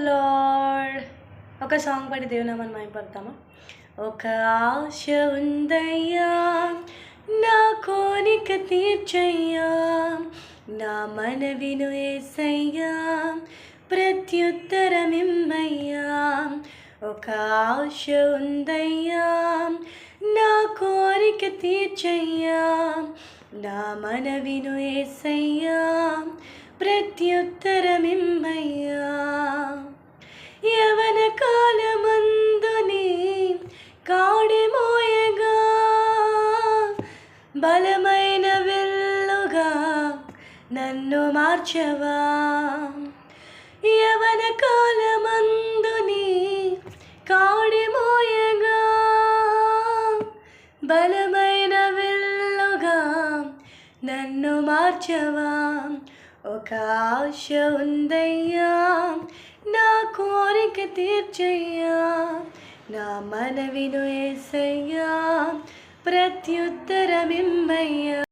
Lord. ఒక song పాడి దేవునామని మైపడతామా? ఒక ఆశ ఉందయ్యా, నా కోరిక తీర్చయ్యా, నా మనవిను యేసయ్యా, ప్రత్యుత్తరమిమ్మయ్యా. ఒక ఆశ ఉందయ్యా, నా కోరిక తీర్చయ్యా, నా మనవిను యేసయ్యా, ప్రత్యుత్తరమిమ్మయ్యా. యవన కాలమందుని కాడిమోయగా, బలమైన విల్లుగా నన్ను మార్చవా. యవన కాలమందుని కాడిమోయగా, బలమైన విల్లుగా నన్ను మార్చవా. ఒక ఆశ ఉందయ్యా, నా కోరిక తీర్చయ్యా, నా మనవిను యేసయ్యా, ప్రత్యుత్తరమిమ్మయ్యా.